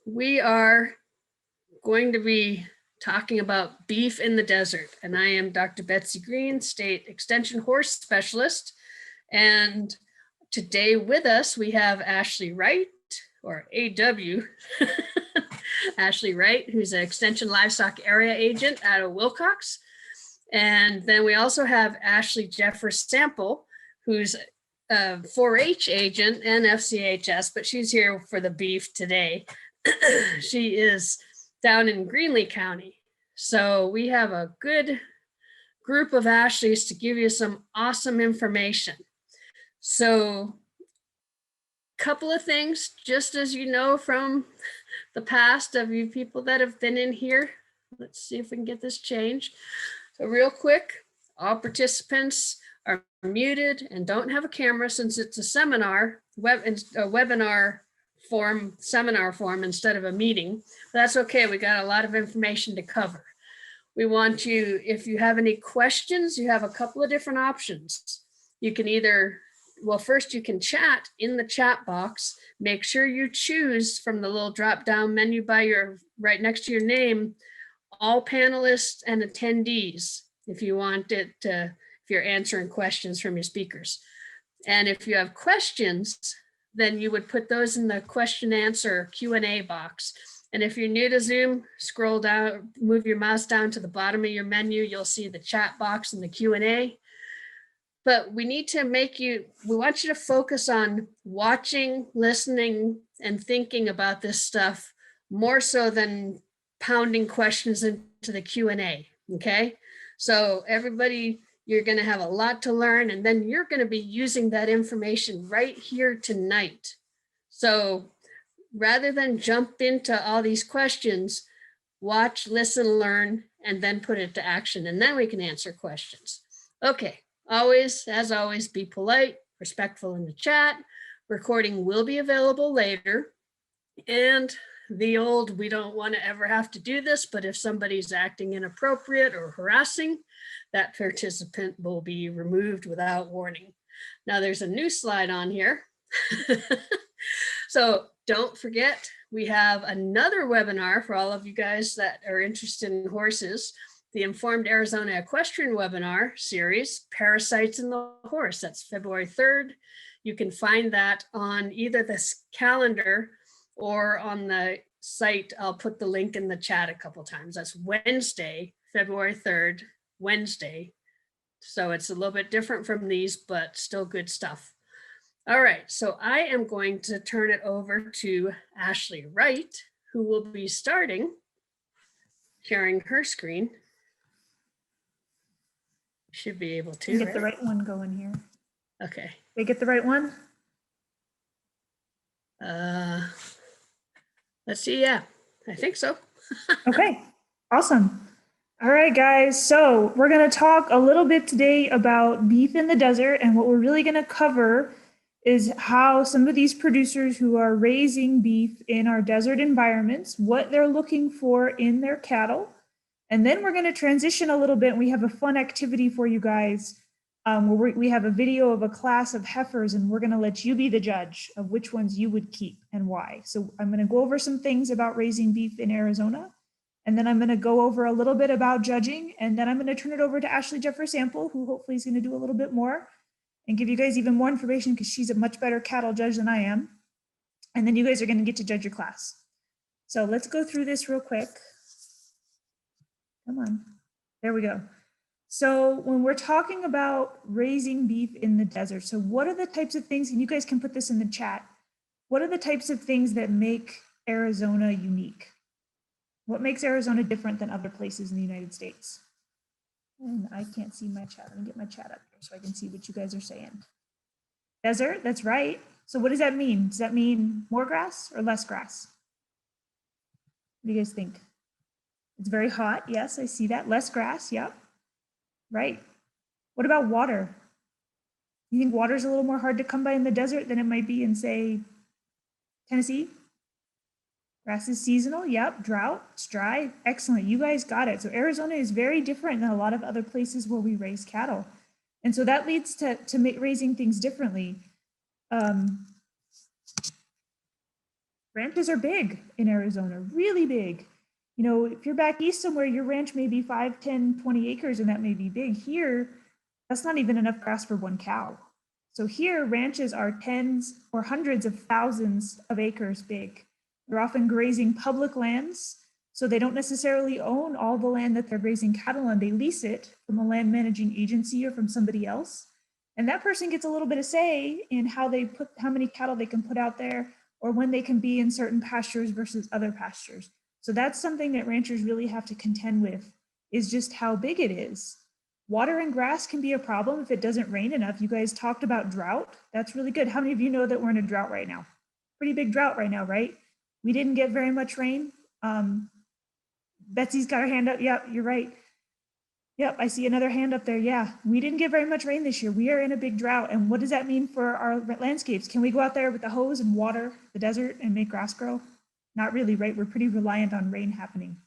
we are going to be talking about beef in the desert. And I am Dr. Betsy Green, State Extension Horse Specialist. And today with us, we have Ashley Wright, or AW, Ashley Wright, who's an Extension Livestock Area Agent out of Wilcox. And then we also have Ashley Jeffers Sample, who's a 4-H agent and FCHS, but she's here for the beef today. She is down in Greenlee County. So we have a good group of Ashleys to give you some awesome information. So a couple of things, just as you know from the past of you people that have been in here. Let's see if we can get this changed. So real quick, all participants are muted and don't have a camera since it's a seminar, webinar form, seminar form instead of a meeting. But that's okay, we got a lot of information to cover. We want you, if you have any questions, you have a couple of different options. You can either, well, first you can chat in the chat box. Make sure you choose from the little drop down menu by your, right next to your name, all panelists and attendees, if you want it to, if you're answering questions from your speakers. And if you have questions, then you would put those in the question answer Q&A box. And if you're new to Zoom, scroll down, move your mouse down to the bottom of your menu, you'll see the chat box and the Q&A. But we need to make you, we want you to focus on watching, listening, and thinking about this stuff more so than pounding questions into the Q&A, okay? So everybody, you're gonna have a lot to learn, and then you're gonna be using that information right here tonight. So rather than jump into all these questions, watch, listen, learn, and then put it to action, and then we can answer questions. Okay, always, as always, be polite, respectful in the chat. Recording will be available later, and the old, we don't want to ever have to do this, but if somebody's acting inappropriate or harassing, that participant will be removed without warning. Now there's a new slide on here. So don't forget, we have another webinar for all of you guys that are interested in horses, the Informed Arizona Equestrian webinar series, Parasites in the Horse. That's February 3rd. You can find that on either this calendar or on the site. I'll put the link in the chat a couple times. That's Wednesday, February 3rd, Wednesday. So it's a little bit different from these, but still good stuff. All right, so I am going to turn it over to Ashley Wright, who will be starting sharing her screen. Should be able to get the right one going here. Okay. They get the right one? Let's see. Yeah, I think so. Okay, awesome. All right, guys. So we're going to talk a little bit today about beef in the desert. And what we're really going to cover is how some of these producers who are raising beef in our desert environments, what they're looking for in their cattle. And then we're going to transition a little bit. And we have a fun activity for you guys. Where we have a video of a class of heifers, and we're going to let you be the judge of which ones you would keep and why. So I'm going to go over some things about raising beef in Arizona, and then I'm going to go over a little bit about judging, and then I'm going to turn it over to Ashley Jeffers Sample, who hopefully is going to do a little bit more and give you guys even more information because she's a much better cattle judge than I am. And then you guys are going to get to judge your class. So let's go through this real quick. Come on. There we go. So when we're talking about raising beef in the desert, so what are the types of things, and you guys can put this in the chat, what are the types of things that make Arizona unique? What makes Arizona different than other places in the United States? And I can't see my chat. Let me get my chat up here so I can see what you guys are saying. Desert, that's right. So what does that mean? Does that mean more grass or less grass? What do you guys think? It's very hot. Yes, I see that. Less grass. Yep. Right. What about water? You think water is a little more hard to come by in the desert than it might be in, say, Tennessee? Grass is seasonal. Yep. Drought. It's dry. Excellent. You guys got it. So Arizona is very different than a lot of other places where we raise cattle. And so that leads to raising things differently. Ranches are big in Arizona, really big. You know, if you're back east somewhere, your ranch may be 5, 10, 20 acres, and that may be big. Here, that's not even enough grass for one cow. So here, ranches are tens or hundreds of thousands of acres big. They're often grazing public lands, so they don't necessarily own all the land that they're grazing cattle on. They lease it from a land managing agency or from somebody else. And that person gets a little bit of say in how many cattle they can put out there, or when they can be in certain pastures versus other pastures. So that's something that ranchers really have to contend with, is just how big it is. Water and grass can be a problem if it doesn't rain enough. You guys talked about drought. That's really good. How many of you know that we're in a drought right now? Pretty big drought right now, right? We didn't get very much rain. Betsy's got her hand up. Yep, you're right. Yep, I see another hand up there. Yeah, we didn't get very much rain this year. We are in a big drought. And what does that mean for our landscapes? Can we go out there with the hose and water the desert and make grass grow? Not really, right? We're pretty reliant on rain happening.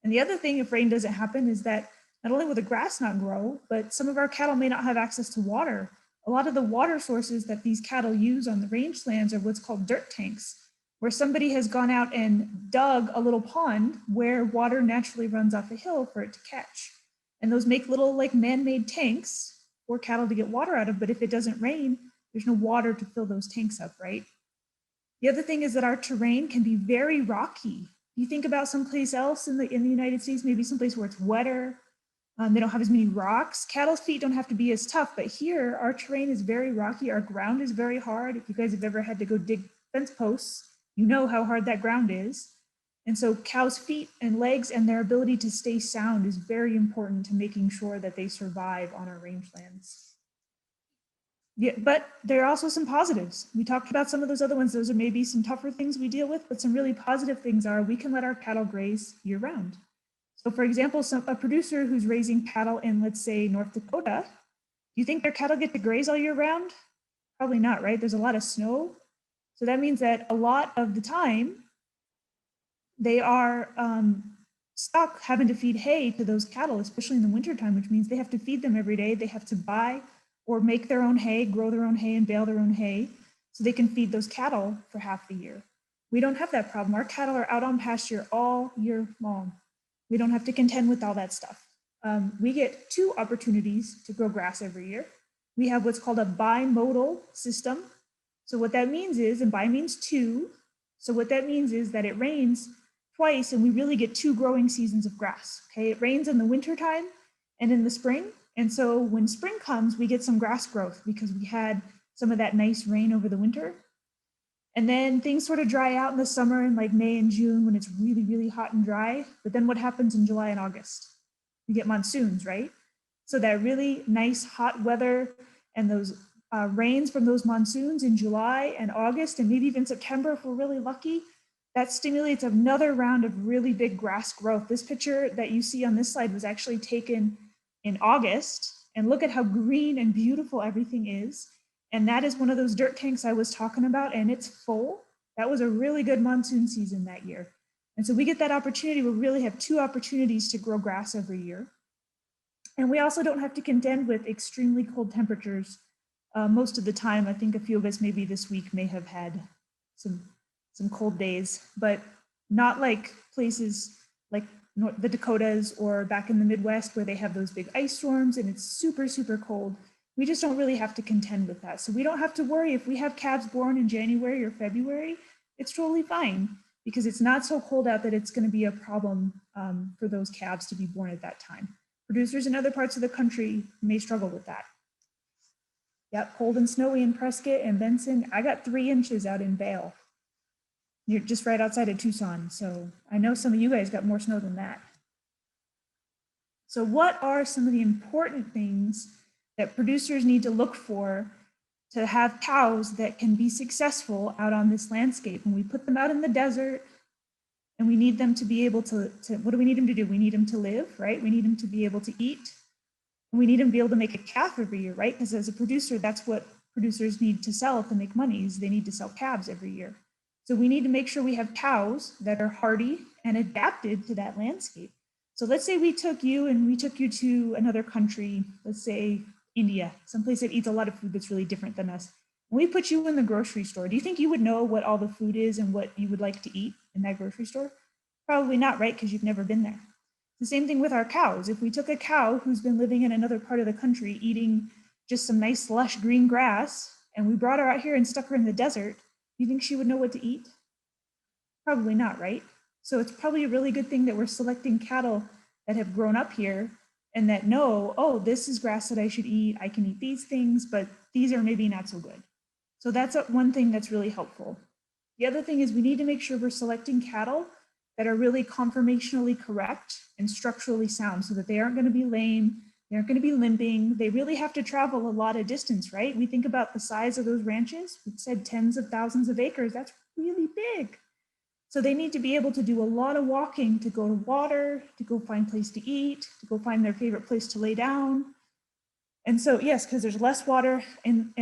And the other thing, if rain doesn't happen, is that not only will the grass not grow, but some of our cattle may not have access to water. A lot of the water sources that these cattle use on the rangelands are what's called dirt tanks, where somebody has gone out and dug a little pond where water naturally runs off a hill for it to catch. And those make little like man-made tanks for cattle to get water out of, but if it doesn't rain, there's no water to fill those tanks up, right? The other thing is that our terrain can be very rocky. You think about someplace else in the United States, maybe someplace where it's wetter, they don't have as many rocks. Cattle's feet don't have to be as tough, but here our terrain is very rocky. Our ground is very hard. If you guys have ever had to go dig fence posts, you know how hard that ground is. And so cows' feet and legs and their ability to stay sound is very important to making sure that they survive on our rangelands. Yeah, but there are also some positives. We talked about some of those other ones. Those are maybe some tougher things we deal with, but some really positive things are we can let our cattle graze year round. So for example, a producer who's raising cattle in, let's say, North Dakota, do you think their cattle get to graze all year round? Probably not, right? There's a lot of snow. So that means that a lot of the time they are stuck having to feed hay to those cattle, especially in the wintertime, which means they have to feed them every day. They have to buy or make their own hay, grow their own hay and bale their own hay so they can feed those cattle for half the year. We don't have that problem. Our cattle are out on pasture all year long. We don't have to contend with all that stuff. We get 2 opportunities to grow grass every year. We have what's called a bimodal system. So what that means is, and bi means 2. So what that means is that it rains twice and we really get 2 growing seasons of grass. Okay, it rains in the wintertime and in the spring. And so when spring comes, we get some grass growth because we had some of that nice rain over the winter. And then things sort of dry out in the summer in like May and June when it's really, really hot and dry. But then what happens in July and August? We get monsoons, right? So that really nice hot weather and those rains from those monsoons in July and August and maybe even September if we're really lucky, that stimulates another round of really big grass growth. This picture that you see on this slide was actually taken in August, and look at how green and beautiful everything is. And that is one of those dirt tanks I was talking about, and it's full. That was a really good monsoon season that year. And so we get that opportunity. We really have 2 opportunities to grow grass every year. And we also don't have to contend with extremely cold temperatures most of the time. I think a few of us maybe this week may have had some cold days, but not like places like the Dakotas or back in the Midwest where they have those big ice storms and it's super, super cold. We just don't really have to contend with that. So we don't have to worry if we have calves born in January or February, it's totally fine because it's not so cold out that it's going to be a problem for those calves to be born at that time. Producers in other parts of the country may struggle with that. Yep, cold and snowy in Prescott and Benson. I got 3 inches out in Vail. You're just right outside of Tucson. So I know some of you guys got more snow than that. So what are some of the important things that producers need to look for to have cows that can be successful out on this landscape? And we put them out in the desert and we need them to be able to what do we need them to do? We need them to live, right? We need them to be able to eat. And we need them to be able to make a calf every year, right? Because as a producer, that's what producers need to sell to make money is they need to sell calves every year. So we need to make sure we have cows that are hardy and adapted to that landscape. So let's say we took you to another country, let's say India, someplace that eats a lot of food that's really different than us. When we put you in the grocery store, do you think you would know what all the food is and what you would like to eat in that grocery store? Probably not, right? Because you've never been there. The same thing with our cows. If we took a cow who's been living in another part of the country eating just some nice lush green grass, and we brought her out here and stuck her in the desert, do you think she would know what to eat? Probably not, right? So it's probably a really good thing that we're selecting cattle that have grown up here and that know, oh, this is grass that I should eat. I can eat these things, but these are maybe not so good. So that's one thing that's really helpful. The other thing is we need to make sure we're selecting cattle that are really conformationally correct and structurally sound so that they aren't going to be lame, they aren't going to be limping. They really have to travel a lot of distance, right? We think about the size of those ranches. We've said tens of thousands of acres. That's really big. So they need to be able to do a lot of walking to go to water, to go find place to eat, to go find their favorite place to lay down. And so, yes, because there's less water and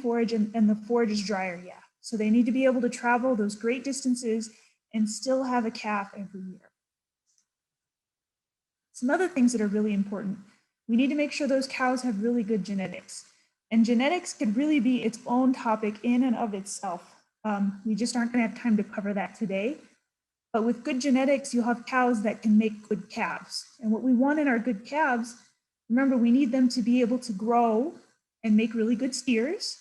forage and the forage is drier, yeah. So they need to be able to travel those great distances and still have a calf every year. Some other things that are really important. We need to make sure those cows have really good genetics. And genetics could really be its own topic in and of itself. We just aren't going to have time to cover that today. But with good genetics, you'll have cows that can make good calves. And what we want in our good calves, remember, we need them to be able to grow and make really good steers.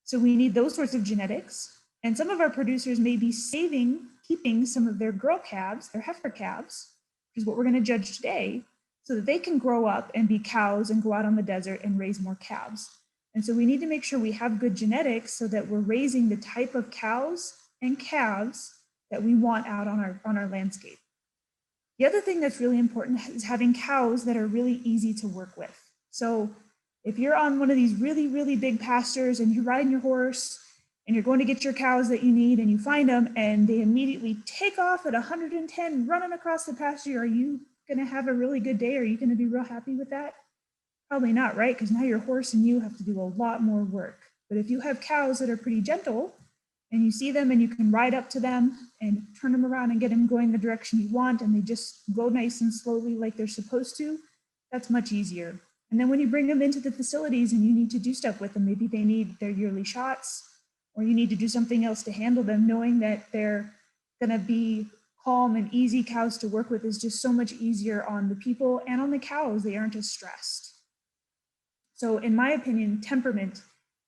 So we need those sorts of genetics. And some of our producers may be keeping some of their girl calves, their heifer calves, which is what we're going to judge today, so that they can grow up and be cows and go out on the desert and raise more calves. And so we need to make sure we have good genetics so that we're raising the type of cows and calves that we want out on our landscape. The other thing that's really important is having cows that are really easy to work with. So if you're on one of these really, really big pastures and you're riding your horse and you're going to get your cows that you need and you find them and they immediately take off at 110 running across the pasture, are you going to have a really good day? Are you going to be real happy with that? Probably not, right? Because now your horse and you have to do a lot more work. But if you have cows that are pretty gentle and you see them and you can ride up to them and turn them around and get them going the direction you want and they just go nice and slowly like they're supposed to, that's much easier. And then when you bring them into the facilities and you need to do stuff with them, maybe they need their yearly shots or you need to do something else to handle them, knowing that they're going to be calm and easy cows to work with is just so much easier on the people and on the cows. They aren't as stressed. So in my opinion, temperament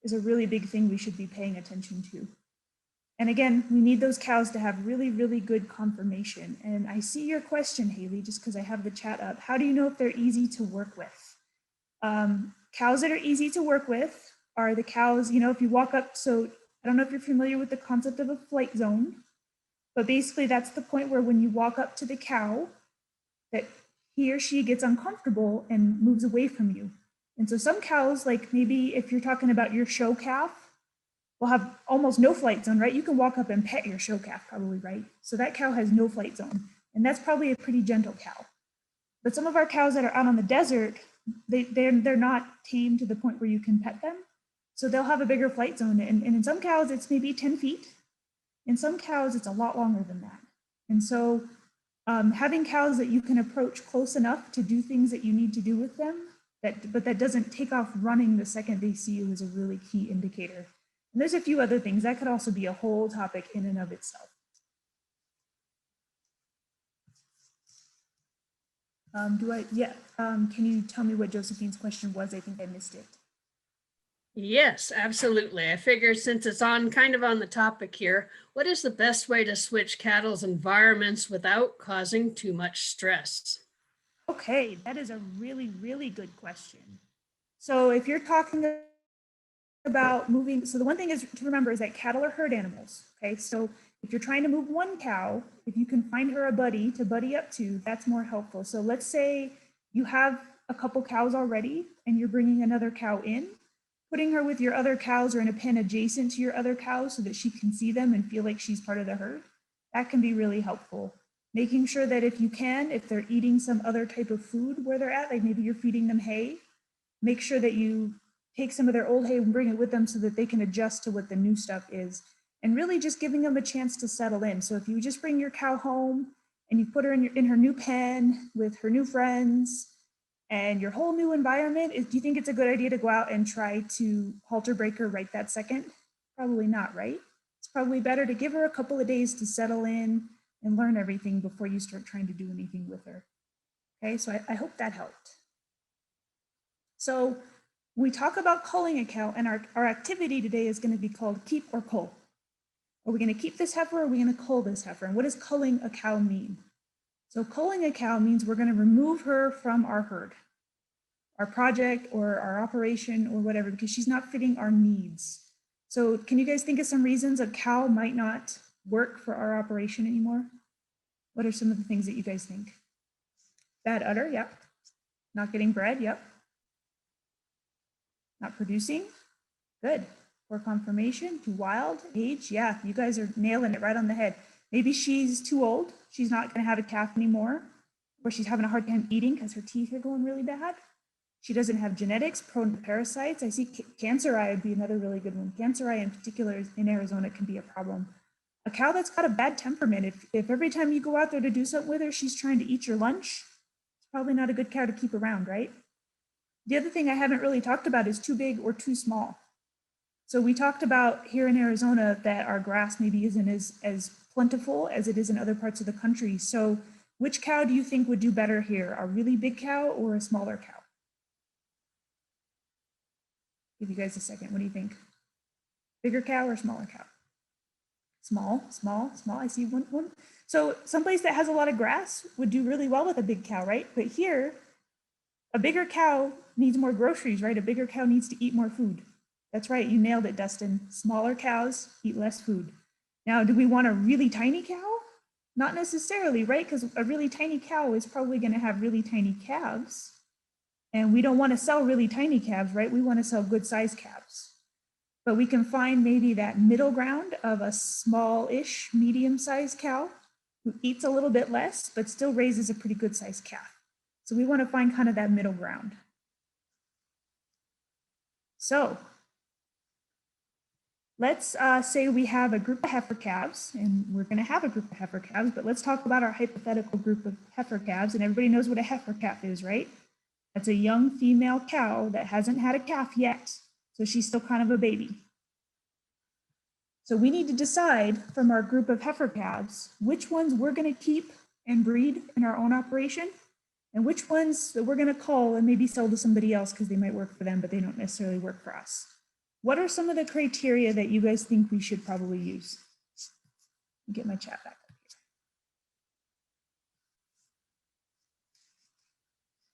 is a really big thing we should be paying attention to. And again, we need those cows to have really, really good conformation. And I see your question, Haley, just because I have the chat up. How do you know if they're easy to work with? Cows that are easy to work with are the cows, if you walk up, so I don't know if you're familiar with the concept of a flight zone, but basically that's the point where when you walk up to the cow, that he or she gets uncomfortable and moves away from you. And so some cows, like maybe if you're talking about your show calf, will have almost no flight zone, right? You can walk up and pet your show calf probably, right? So that cow has no flight zone. And that's probably a pretty gentle cow. But some of our cows that are out on the desert, they're not tamed to the point where you can pet them. So they'll have a bigger flight zone. And in some cows, it's maybe 10 feet. In some cows, it's a lot longer than that. And so having cows that you can approach close enough to do things that you need to do with them, but that doesn't take off running the second they see you is a really key indicator. And there's a few other things that could also be a whole topic in and of itself. Can you tell me what Josephine's question was? I think I missed it. Yes, absolutely. I figure since it's kind of on the topic here, what is the best way to switch cattle's environments without causing too much stress? Okay, that is a really, really good question. So if you're talking about moving, so the one thing is to remember is that cattle are herd animals, okay? So if you're trying to move one cow, if you can find her a buddy to buddy up to, that's more helpful. So let's say you have a couple cows already and you're bringing another cow in, putting her with your other cows or in a pen adjacent to your other cows so that she can see them and feel like she's part of the herd, that can be really helpful. Making sure that if they're eating some other type of food where they're at, like maybe you're feeding them hay, make sure that you take some of their old hay and bring it with them so that they can adjust to what the new stuff is. And really just giving them a chance to settle in. So if you just bring your cow home and you put her in her new pen with her new friends, and your whole new environment, do you think it's a good idea to go out and try to halter break her right that second? Probably not, right? It's probably better to give her a couple of days to settle in and learn everything before you start trying to do anything with her. Okay, so I hope that helped. So we talk about culling a cow, and our activity today is going to be called keep or cull. Are we going to keep this heifer or are we going to cull this heifer? And what does culling a cow mean? So culling a cow means we're going to remove her from our herd, our project or our operation or whatever, because she's not fitting our needs. So can you guys think of some reasons a cow might not work for our operation anymore? What are some of the things that you guys think? Bad udder, yep. Not getting bred, yep. Not producing, good. Poor conformation, too wild, age, yeah, you guys are nailing it right on the head. Maybe she's too old, she's not gonna have a calf anymore, or she's having a hard time eating because her teeth are going really bad. She doesn't have genetics, prone to parasites. I see cancer eye would be another really good one. Cancer eye in particular in Arizona can be a problem. A cow that's got a bad temperament, if every time you go out there to do something with her, she's trying to eat your lunch, it's probably not a good cow to keep around, right? The other thing I haven't really talked about is too big or too small. So we talked about here in Arizona that our grass maybe isn't as plentiful as it is in other parts of the country. So which cow do you think would do better here? A really big cow or a smaller cow? Give you guys a second. What do you think? Bigger cow or smaller cow? Small, small, small. I see one. So someplace that has a lot of grass would do really well with a big cow, right? But here, a bigger cow needs more groceries, right? A bigger cow needs to eat more food. That's right, you nailed it, Dustin. Smaller cows eat less food. Now, do we want a really tiny cow? Not necessarily, right? Because a really tiny cow is probably going to have really tiny calves. And we don't want to sell really tiny calves, right? We want to sell good sized calves. But we can find maybe that middle ground of a small-ish, medium-sized cow who eats a little bit less, but still raises a pretty good sized calf. So we want to find kind of that middle ground. So let's say we have a group of heifer calves, and we're going to have a group of heifer calves, but let's talk about our hypothetical group of heifer calves. And everybody knows what a heifer calf is, right? That's a young female cow that hasn't had a calf yet. So she's still kind of a baby. So we need to decide from our group of heifer calves, which ones we're going to keep and breed in our own operation, and which ones that we're going to cull and maybe sell to somebody else because they might work for them, but they don't necessarily work for us. What are some of the criteria that you guys think we should probably use? Get my chat back up here.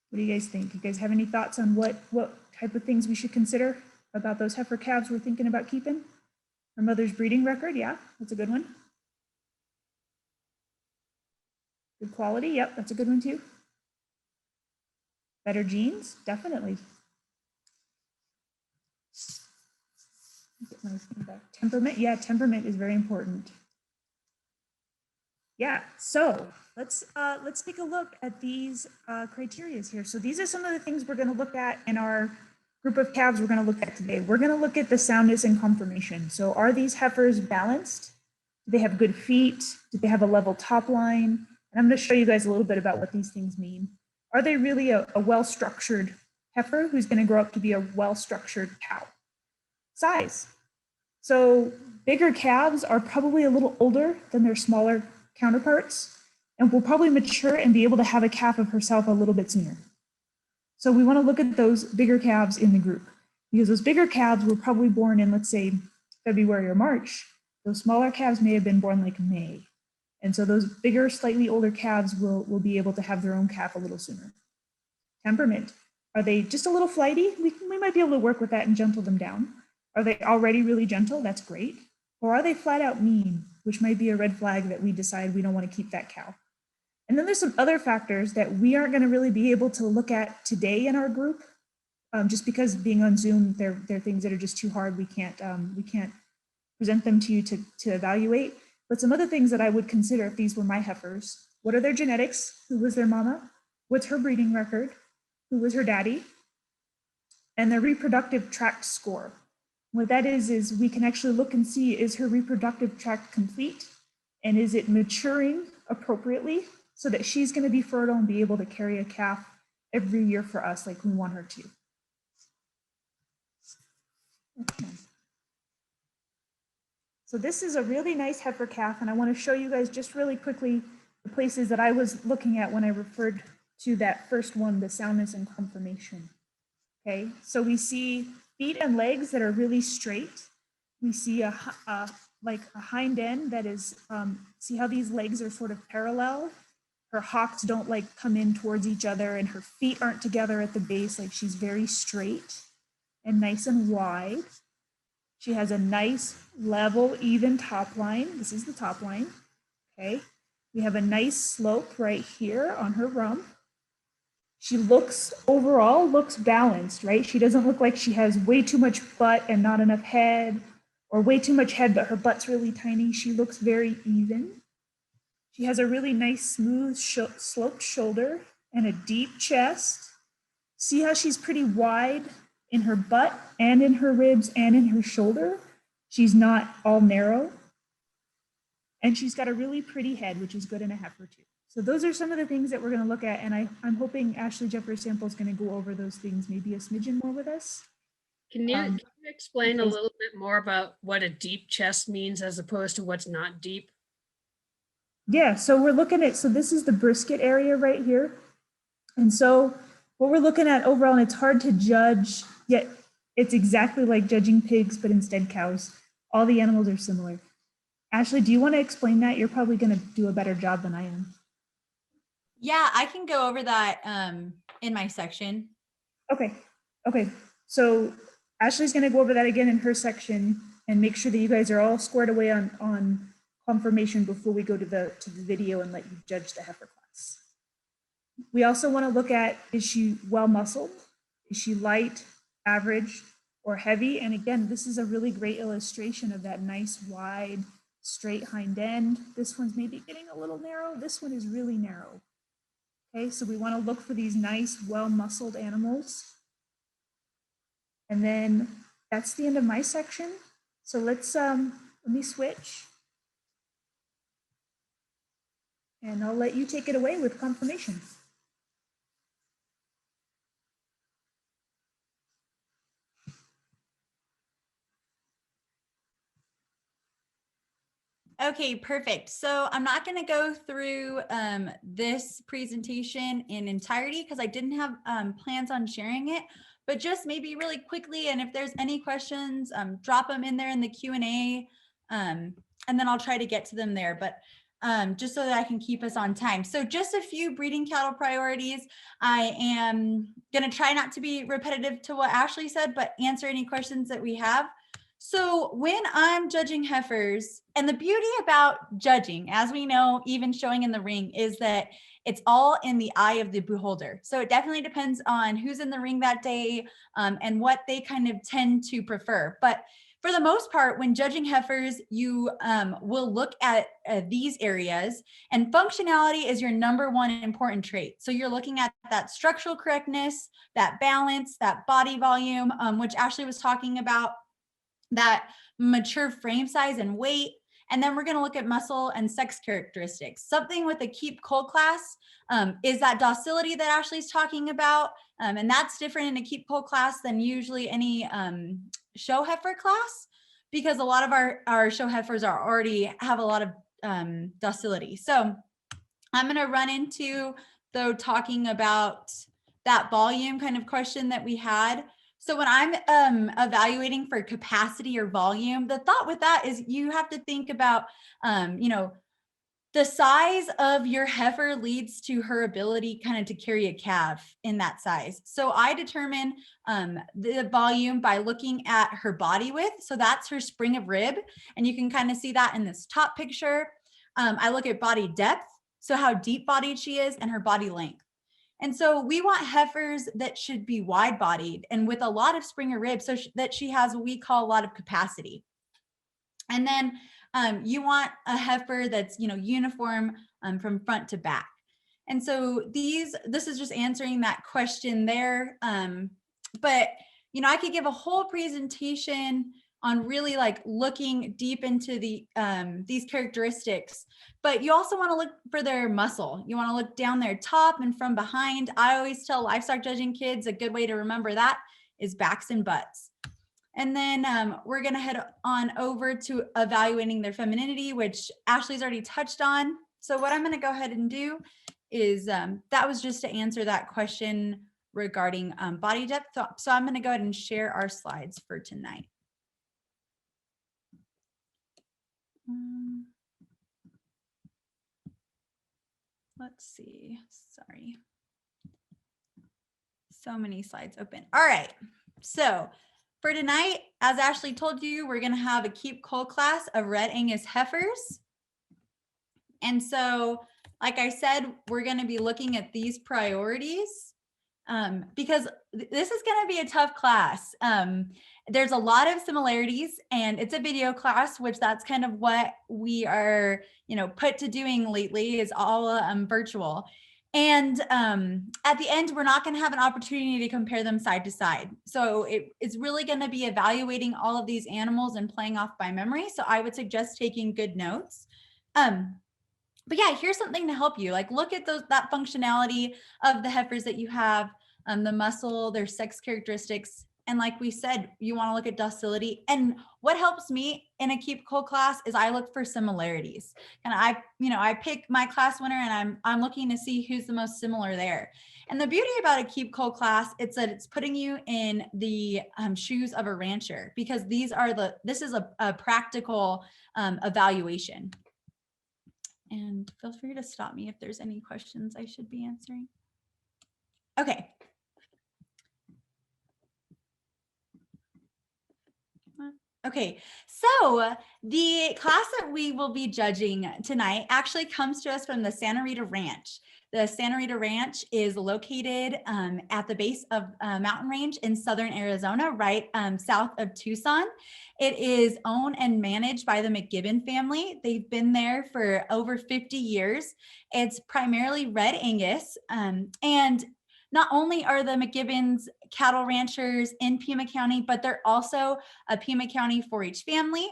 What do you guys think? You guys have any thoughts on what type of things we should consider about those heifer calves we're thinking about keeping? Our mother's breeding record, yeah, that's a good one. Good quality, yep, that's a good one too. Better genes, definitely. Get my thing back. Temperament, yeah, temperament is very important. Yeah, so let's take a look at these criteria here. So these are some of the things we're going to look at in our group of calves we're going to look at today. We're going to look at the soundness and conformation. So are these heifers balanced? Do they have good feet? Do they have a level top line? And I'm going to show you guys a little bit about what these things mean. Are they really a well-structured heifer who's going to grow up to be a well-structured cow? Size. So bigger calves are probably a little older than their smaller counterparts and will probably mature and be able to have a calf of herself a little bit sooner. So we want to look at those bigger calves in the group because those bigger calves were probably born in, let's say, February or March. Those smaller calves may have been born like May. And so those bigger, slightly older calves will be able to have their own calf a little sooner. Temperament. Are they just a little flighty? We might be able to work with that and gentle them down. Are they already really gentle? That's great. Or are they flat out mean, which might be a red flag that we decide we don't want to keep that cow. And then there's some other factors that we aren't going to really be able to look at today in our group, just because being on Zoom, they're things that are just too hard. We can't present them to you to evaluate. But some other things that I would consider if these were my heifers: what are their genetics? Who was their mama? What's her breeding record? Who was her daddy? And their reproductive tract score. What that is we can actually look and see, is her reproductive tract complete? And is it maturing appropriately so that she's going to be fertile and be able to carry a calf every year for us like we want her to. Okay. So this is a really nice heifer calf, and I want to show you guys just really quickly the places that I was looking at when I referred to that first one, the soundness and conformation. Okay, so we see feet and legs that are really straight. We see like a hind end that is, see how these legs are sort of parallel? Her hocks don't like come in towards each other, and her feet aren't together at the base. Like she's very straight and nice and wide. She has a nice, level, even top line. This is the top line. Okay. We have a nice slope right here on her rump. She overall looks balanced, right? She doesn't look like she has way too much butt and not enough head, or way too much head, but her butt's really tiny. She looks very even. She has a really nice, smooth, sloped shoulder and a deep chest. See how she's pretty wide in her butt and in her ribs and in her shoulder? She's not all narrow. And she's got a really pretty head, which is good in a heifer too. So those are some of the things that we're going to look at. And I'm hoping Ashley Jeffers Sample is going to go over those things maybe a smidgen more with us. Can you explain a little bit more about what a deep chest means as opposed to what's not deep? Yeah, so we're looking at, so this is the brisket area right here. And so what we're looking at overall, and it's hard to judge, yet it's exactly like judging pigs, but instead cows. All the animals are similar. Ashley, do you want to explain that? You're probably going to do a better job than I am. Yeah, I can go over that in my section. Okay. So Ashley's going to go over that again in her section and make sure that you guys are all squared away on conformation before we go to the video and let you judge the heifer class. We also want to look at, is she well muscled? Is she light, average, or heavy? And again, this is a really great illustration of that nice, wide, straight hind end. This one's maybe getting a little narrow. This one is really narrow. Okay, so we want to look for these nice, well-muscled animals. And then that's the end of my section. So let me switch. And I'll let you take it away with conformation. Okay, perfect. So I'm not going to go through this presentation in entirety because I didn't have plans on sharing it, but just maybe really quickly. And if there's any questions, drop them in there in the Q&A, and then I'll try to get to them there. But just so that I can keep us on time. So just a few breeding cattle priorities. I am going to try not to be repetitive to what Ashley said, but answer any questions that we have. So when I'm judging heifers, and the beauty about judging, as we know, even showing in the ring, is that it's all in the eye of the beholder. So it definitely depends on who's in the ring that day and what they kind of tend to prefer. But for the most part, when judging heifers, you will look at these areas, and functionality is your number one important trait. So you're looking at that structural correctness, that balance, that body volume, which Ashley was talking about, that mature frame size and weight. And then we're going to look at muscle and sex characteristics. Something with a keep cold class is that docility that Ashley's talking about. And that's different in a keep cold class than usually any show heifer class, because a lot of our show heifers already have a lot of docility. So I'm going to run into, though, talking about that volume kind of question that we had. So when I'm evaluating for capacity or volume, the thought with that is you have to think about, the size of your heifer leads to her ability kind of to carry a calf in that size. So I determine the volume by looking at her body width. So that's her spring of rib. And you can kind of see that in this top picture. I look at body depth. So how deep bodied she is, and her body length. And so we want heifers that should be wide bodied and with a lot of spring of rib, so that she has what we call a lot of capacity. And then you want a heifer that's, uniform from front to back. And so this is just answering that question there. But, I could give a whole presentation on really like looking deep into these characteristics. But you also want to look for their muscle. You want to look down their top and from behind. I always tell livestock judging kids a good way to remember that is backs and butts. And then we're going to head on over to evaluating their femininity, which Ashley's already touched on. So what I'm going to go ahead and do is that was just to answer that question regarding body depth. So I'm going to go ahead and share our slides for tonight. Let's see. Sorry. So many slides open. All right. So for tonight, as Ashley told you, we're going to have a keep coal class of red Angus heifers. And so, like I said, we're going to be looking at these priorities because this is going to be a tough class. There's a lot of similarities, and it's a video class, which that's kind of what we are, put to doing lately is all virtual. And at the end, we're not going to have an opportunity to compare them side to side. So it's really going to be evaluating all of these animals and playing off by memory. So I would suggest taking good notes. But yeah, here's something to help you. Like look at that functionality of the heifers that you have, the muscle, their sex characteristics. And like we said, you want to look at docility. And what helps me in a keep coal class is I look for similarities. And I pick my class winner and I'm looking to see who's the most similar there. And the beauty about a keep coal class, it's that it's putting you in the shoes of a rancher, because this is a practical evaluation. And feel free to stop me if there's any questions I should be answering. Okay. Okay, so the class that we will be judging tonight actually comes to us from the Santa Rita Ranch. The Santa Rita Ranch is located at the base of mountain range in southern Arizona, right south of Tucson. It is owned and managed by the McGibbon family. They've been there for over 50 years. It's primarily red Angus, and not only are the McGibbons cattle ranchers in Pima County, but they're also a Pima County 4-H family.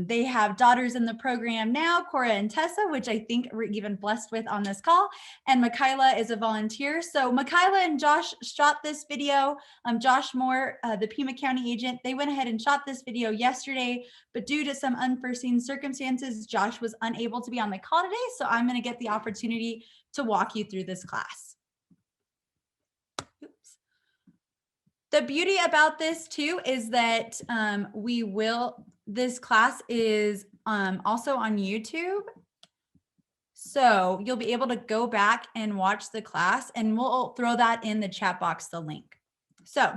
They have daughters in the program now, Cora and Tessa, which I think we're even blessed with on this call. And Michaela is a volunteer. So Michaela and Josh shot this video. Josh Moore, the Pima County agent, they went ahead and shot this video yesterday, but due to some unforeseen circumstances, Josh was unable to be on the call today. So I'm going to get the opportunity to walk you through this class. The beauty about this too is that this class is also on YouTube. So you'll be able to go back and watch the class, and we'll throw that in the chat box, the link. So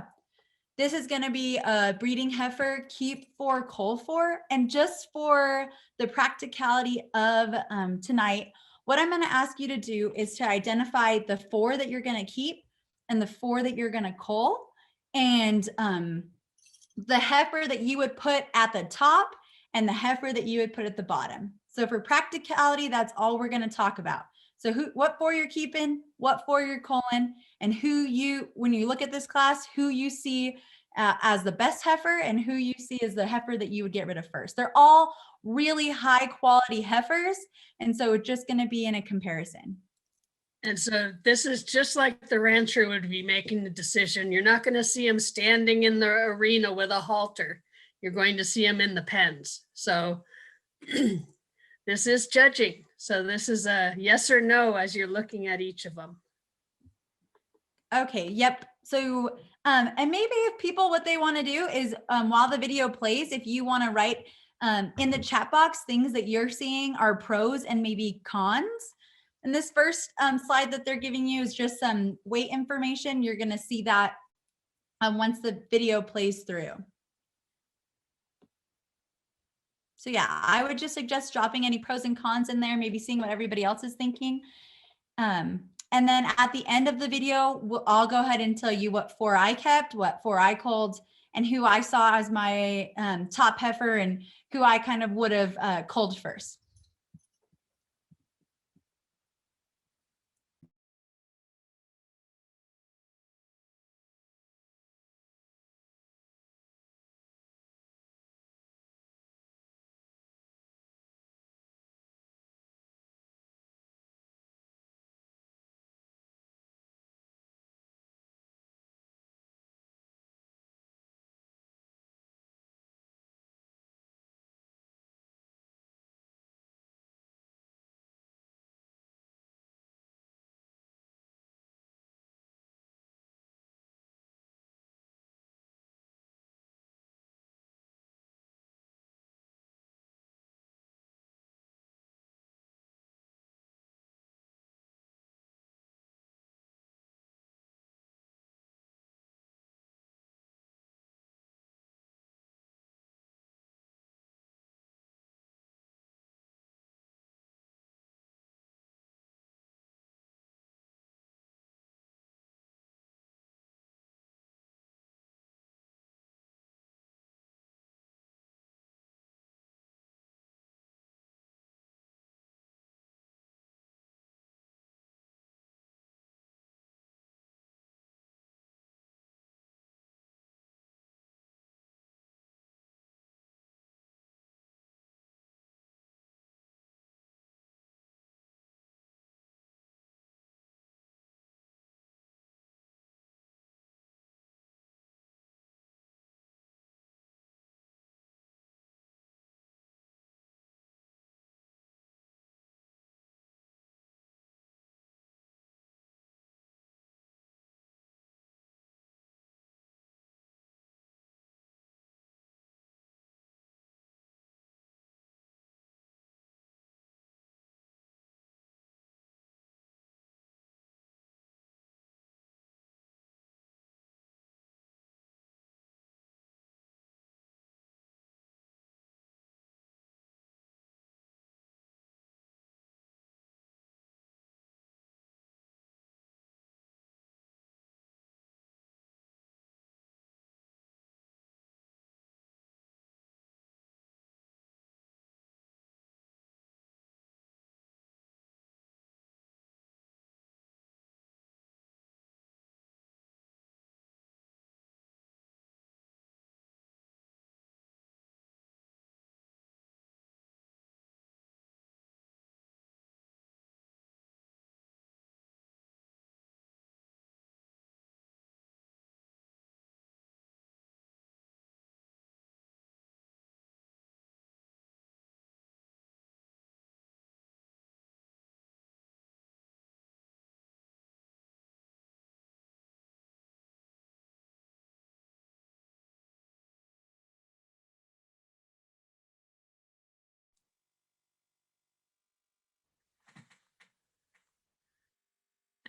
this is going to be a breeding heifer, keep for, coal for, and just for the practicality of tonight, what I'm going to ask you to do is to identify the 4 that you're going to keep and the 4 that you're going to coal. And the heifer that you would put at the top and the heifer that you would put at the bottom. So for practicality, that's all we're going to talk about. So what 4 you're keeping, what 4 you're calling, and when you look at this class, who you see as the best heifer and who you see as the heifer that you would get rid of first. They're all really high quality heifers. And so it's just going to be in a comparison. And so this is just like the rancher would be making the decision. You're not going to see him standing in the arena with a halter. You're going to see him in the pens. So this is judging. So this is a yes or no as you're looking at each of them. Okay, yep. So, and maybe if people, what they want to do is while the video plays, if you want to write in the chat box, things that you're seeing are pros and maybe cons. And this first slide that they're giving you is just some weight information. You're going to see that once the video plays through. So yeah, I would just suggest dropping any pros and cons in there, maybe seeing what everybody else is thinking. And then at the end of the video, I'll go ahead and tell you what 4 I kept, what 4 I culled, and who I saw as my top heifer and who I kind of would have culled first.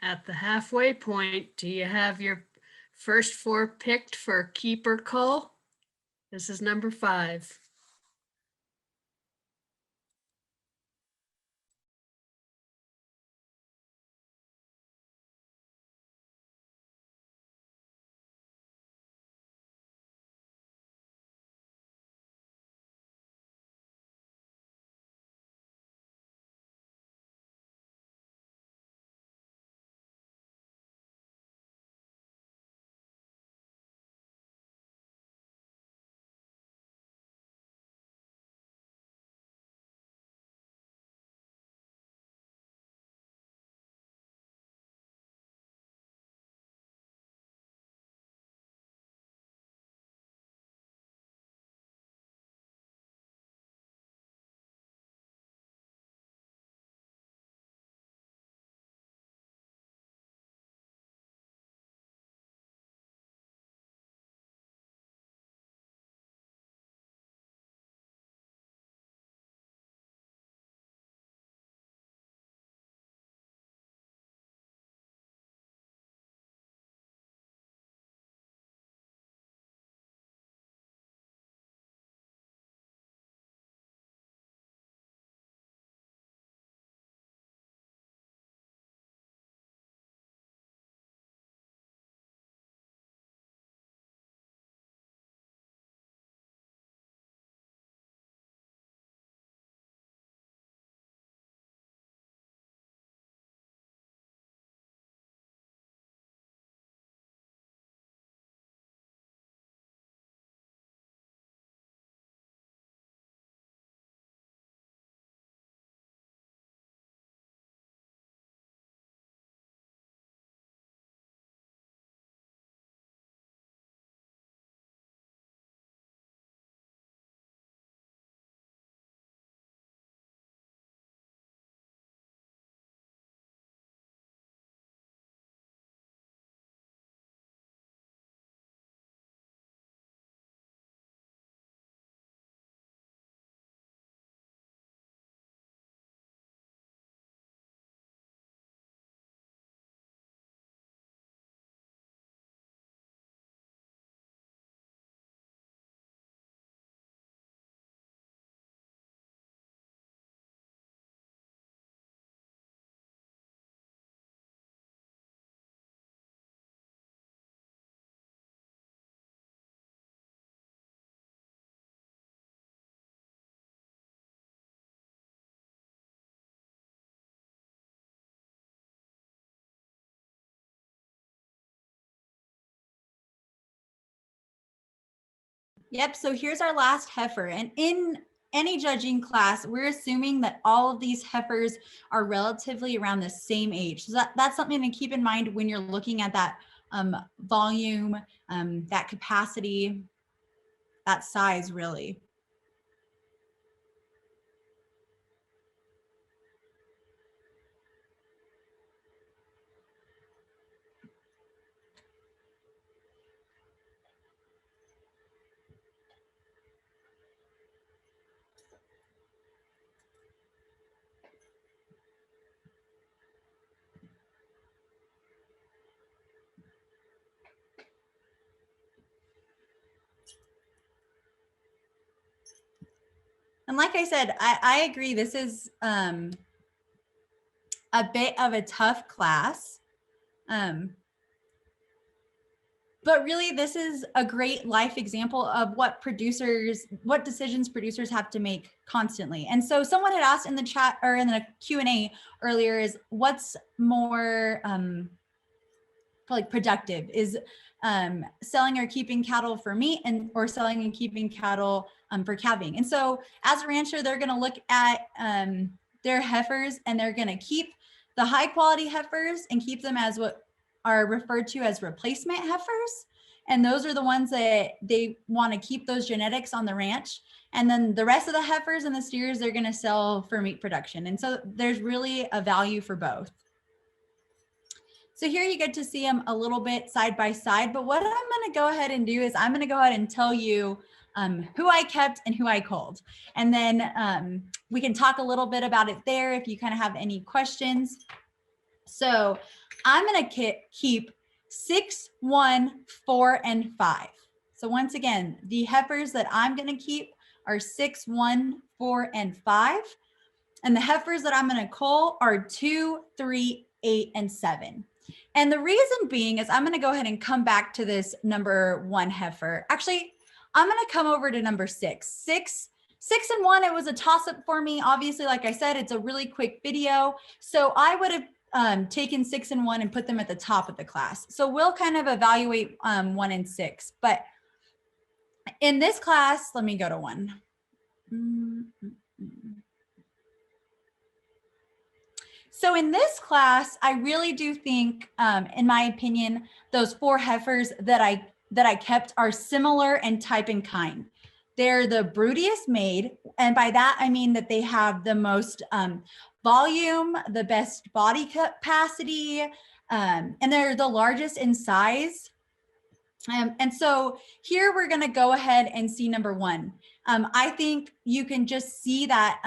At the halfway point, do you have your first 4 picked for keeper cull? This is number 5. Yep, so here's our last heifer. And in any judging class, we're assuming that all of these heifers are relatively around the same age. So that's something to keep in mind when you're looking at that volume, that capacity, that size really. And like I said, I agree. This is a bit of a tough class. But really, this is a great life example of what decisions producers have to make constantly. And so someone had asked in the chat or in the Q&A earlier is what's more like productive? Is selling or keeping cattle for meat or selling and keeping cattle for calving? And so as a rancher, they're going to look at their heifers and they're going to keep the high quality heifers and keep them as what are referred to as replacement heifers. And those are the ones that they want to keep those genetics on the ranch. And then the rest of the heifers and the steers, they're going to sell for meat production. And so there's really a value for both. So here you get to see them a little bit side by side, but what I'm going to go ahead and do is I'm going to go ahead and tell you who I kept and who I culled. And then we can talk a little bit about it there if you kind of have any questions. So I'm going to keep 6, 1, 4, and 5. So once again, the heifers that I'm going to keep are 6, 1, 4, and 5. And the heifers that I'm going to cull are 2, 3, 8, and 7. And the reason being is I'm going to go ahead and come back to this number 1 heifer. Actually, I'm going to come over to number 6. 6 and 1, it was a toss up for me. Obviously, like I said, it's a really quick video. So I would have taken 6 and 1 and put them at the top of the class. So we'll kind of evaluate 1 and 6. But in this class, let me go to 1. So in this class, I really do think, in my opinion, those 4 heifers that I kept are similar in type and kind. They're the broodiest made, and by that I mean that they have the most volume, the best body capacity, and they're the largest in size. And so here we're going to go ahead and see number 1. I think you can just see that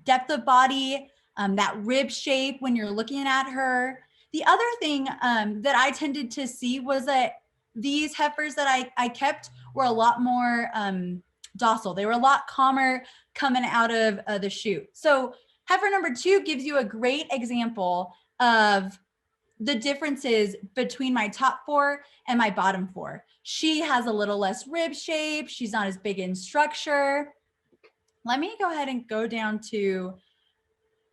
depth of body, that rib shape when you're looking at her. The other thing that I tended to see was that these heifers that I kept were a lot more docile. They were a lot calmer coming out of the chute. So heifer number 2 gives you a great example of the differences between my top 4 and my bottom 4. She has a little less rib shape. She's not as big in structure. Let me go ahead and go down to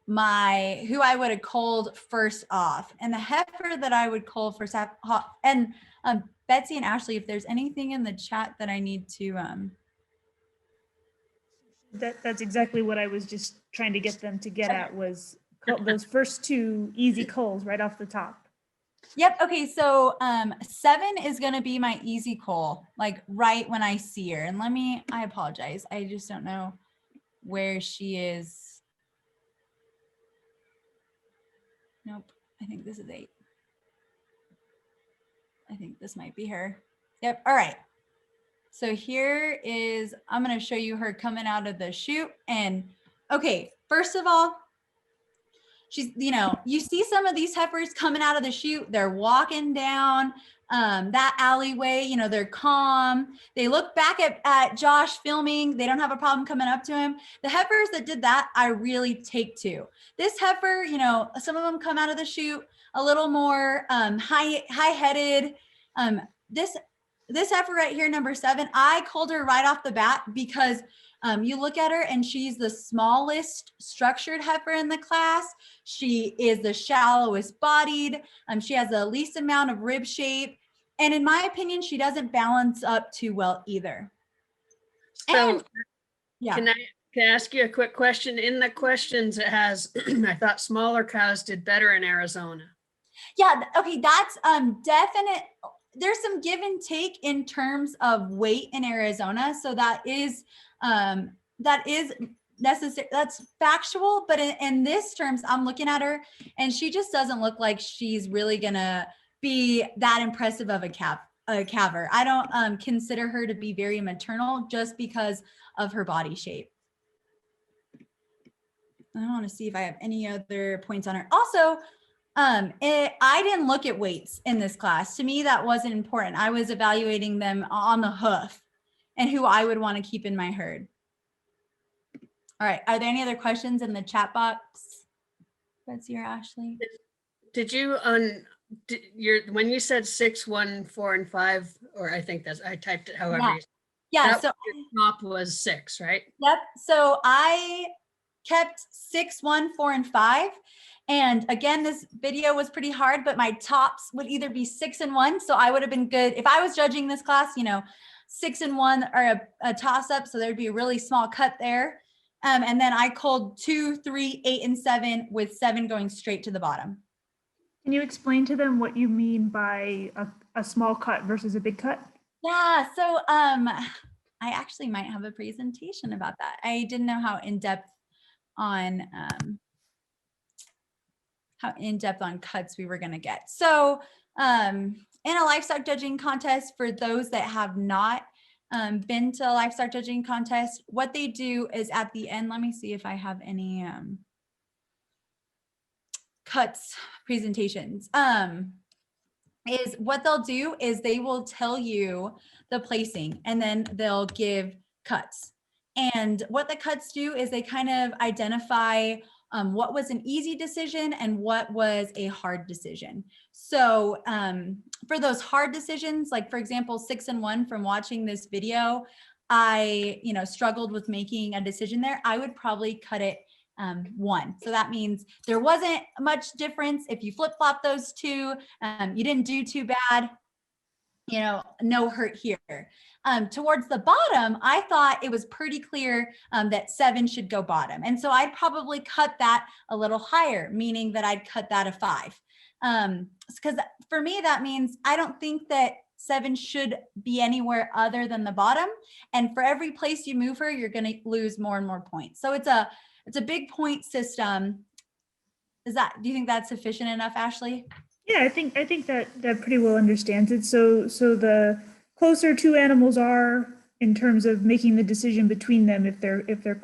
who I would have culled first off. And the heifer that I would cull first off, and Betsy and Ashley, if there's anything in the chat that I need to That's exactly what I was just trying to get them to get at, was those first 2 easy culls right off the top. Yep. Okay. So 7 is going to be my easy cull, like right when I see her. And I apologize. I just don't know where she is. Nope. I think this is 8. I think this might be her. Yep. All right. So here is, I'm going to show you her coming out of the chute. And okay, first of all, she's, you see some of these heifers coming out of the chute, they're walking down that alleyway, they're calm. They look back at Josh filming. They don't have a problem coming up to him. The heifers that did that, I really take to. This heifer, some of them come out of the chute a little more high-headed. This heifer right here, number 7, I culled her right off the bat because you look at her and she's the smallest structured heifer in the class. She is the shallowest bodied. She has the least amount of rib shape. And in my opinion, she doesn't balance up too well either. So and, yeah. Can I ask you a quick question? In the questions it has, I thought smaller cows did better in Arizona. Yeah. Okay. That's definite. There's some give and take in terms of weight in Arizona. So that is necessary. That's factual. But in this terms, I'm looking at her and she just doesn't look like she's really going to be that impressive of a calver. I don't consider her to be very maternal just because of her body shape. I want to see if I have any other points on her. Also, I didn't look at weights in this class. To me, that wasn't important. I was evaluating them on the hoof and who I would want to keep in my herd. All right. Are there any other questions in the chat box? Betsy or Ashley? Did you when you said 6, 1, 4, and 5, or I think I typed it however. Yeah. So your top was 6, right? Yep. So I kept 6, 1, 4, and 5. And again, this video was pretty hard, but my tops would either be 6 and 1. So I would have been good. If I was judging this class, 6 and 1 are a toss up. So there'd be a really small cut there. And then I culled 2, 3, 8, and 7 with 7 going straight to the bottom. Can you explain to them what you mean by a small cut versus a big cut? Yeah. So I actually might have a presentation about that. I didn't know how in-depth on cuts we were going to get. So in a livestock judging contest, for those that have not been to a livestock judging contest, what they do is at the end, let me see if I have any cuts presentations, is what they'll do is they will tell you the placing and then they'll give cuts. And what the cuts do is they kind of identify what was an easy decision and what was a hard decision. So for those hard decisions, like for example, 6 and 1 from watching this video, I, struggled with making a decision there. I would probably cut it 1. So that means there wasn't much difference. If you flip flop those two, you didn't do too bad, no hurt here. Towards the bottom, I thought it was pretty clear that 7 should go bottom. And so I'd probably cut that a little higher, meaning that I'd cut that a 5. Because for me, that means I don't think that 7 should be anywhere other than the bottom. And for every place you move her, you're going to lose more and more points. So it's a big point system. Do you think that's sufficient enough, Ashley? Yeah, I think that pretty well understands it. So the closer two animals are in terms of making the decision between them, if they're